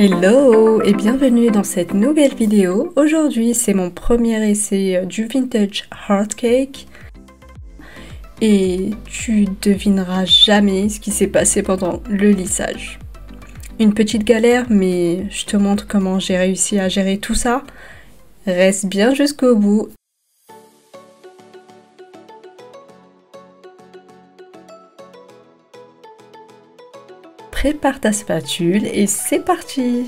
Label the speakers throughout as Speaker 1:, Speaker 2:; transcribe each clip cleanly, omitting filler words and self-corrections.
Speaker 1: Hello et bienvenue dans cette nouvelle vidéo. Aujourd'hui c'est mon premier essai du Vintage Heart Cake et tu devineras jamais ce qui s'est passé pendant le lissage. Une petite galère, mais je te montre comment j'ai réussi à gérer tout ça. Reste bien jusqu'au bout. Prépare ta spatule et c'est parti!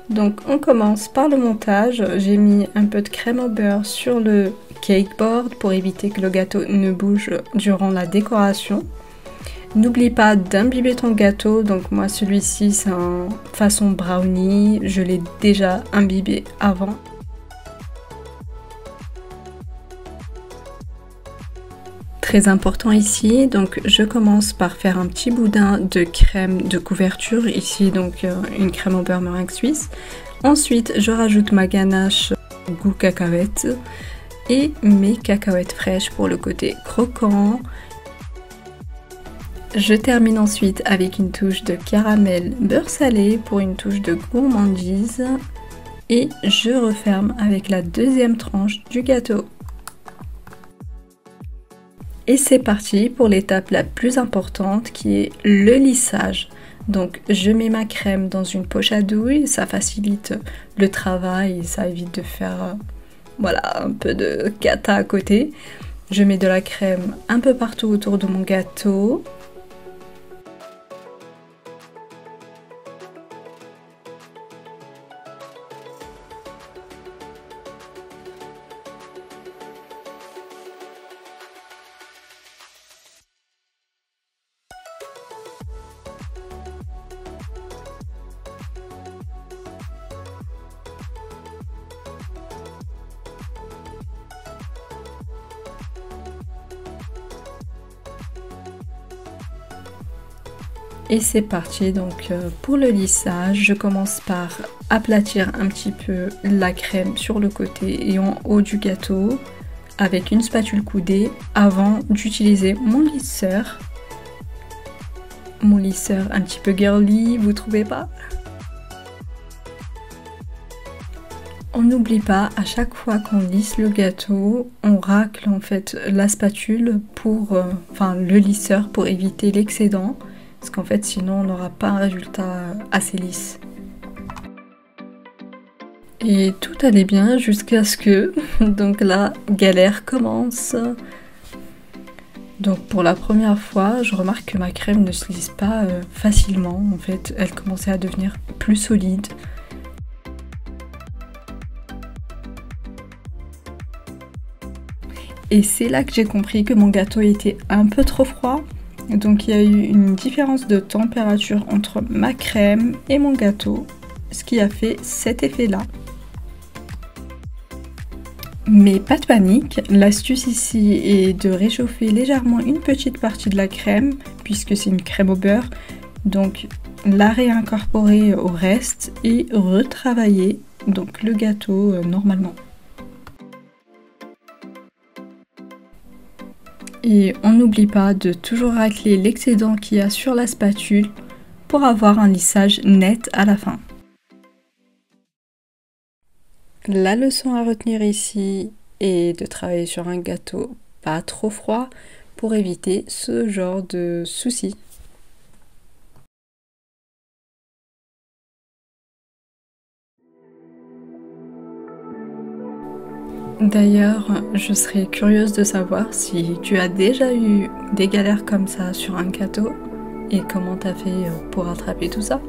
Speaker 1: Donc on commence par le montage. J'ai mis un peu de crème au beurre sur le cake board pour éviter que le gâteau ne bouge durant la décoration. N'oublie pas d'imbiber ton gâteau, donc moi celui-ci c'est en façon brownie, je l'ai déjà imbibé avant. Très important ici, donc je commence par faire un petit boudin de crème de couverture, ici donc une crème au beurre meringue suisse. Ensuite je rajoute ma ganache goût cacahuète et mes cacahuètes fraîches pour le côté croquant. Je termine ensuite avec une touche de caramel beurre salé pour une touche de gourmandise et je referme avec la deuxième tranche du gâteau. Et c'est parti pour l'étape la plus importante qui est le lissage. Donc je mets ma crème dans une poche à douille, ça facilite le travail et ça évite de faire voilà, un peu de cata à côté. Je mets de la crème un peu partout autour de mon gâteau. Et c'est parti donc pour le lissage, je commence par aplatir un petit peu la crème sur le côté et en haut du gâteau avec une spatule coudée avant d'utiliser mon lisseur. Mon lisseur un petit peu girly, vous trouvez pas? On n'oublie pas, à chaque fois qu'on lisse le gâteau, on racle en fait la spatule pour, le lisseur pour éviter l'excédent. Parce qu'en fait sinon on n'aura pas un résultat assez lisse. Et tout allait bien jusqu'à ce que donc la galère commence. Donc pour la première fois je remarque que ma crème ne se lisse pas facilement. En fait elle commençait à devenir plus solide. Et c'est là que j'ai compris que mon gâteau était un peu trop froid. Donc il y a eu une différence de température entre ma crème et mon gâteau, ce qui a fait cet effet-là. Mais pas de panique, l'astuce ici est de réchauffer légèrement une petite partie de la crème, puisque c'est une crème au beurre, donc la réincorporer au reste et retravailler donc le gâteau normalement. Et on n'oublie pas de toujours racler l'excédent qu'il y a sur la spatule pour avoir un lissage net à la fin. La leçon à retenir ici est de travailler sur un gâteau pas trop froid pour éviter ce genre de soucis. D'ailleurs, je serais curieuse de savoir si tu as déjà eu des galères comme ça sur un gâteau et comment t'as fait pour rattraper tout ça.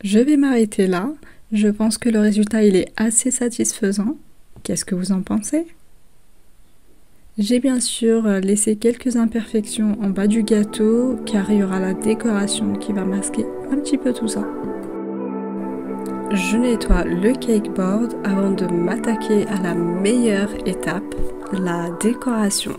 Speaker 1: Je vais m'arrêter là. Je pense que le résultat il est assez satisfaisant. Qu'est-ce que vous en pensez? J'ai bien sûr laissé quelques imperfections en bas du gâteau car il y aura la décoration qui va masquer un petit peu tout ça. Je nettoie le cake board avant de m'attaquer à la meilleure étape, la décoration.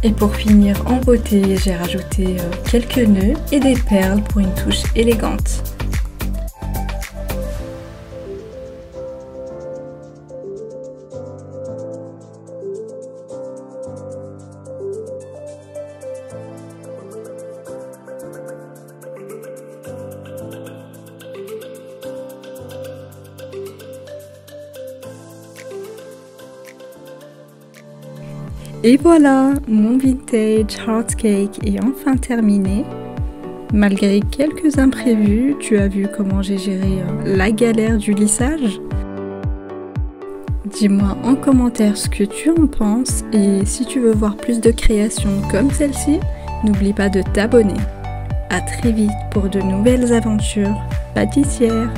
Speaker 1: Et pour finir en beauté, j'ai rajouté quelques nœuds et des perles pour une touche élégante. Et voilà, mon vintage heart cake est enfin terminé. Malgré quelques imprévus, tu as vu comment j'ai géré la galère du lissage. Dis-moi en commentaire ce que tu en penses et si tu veux voir plus de créations comme celle-ci, n'oublie pas de t'abonner. À très vite pour de nouvelles aventures pâtissières.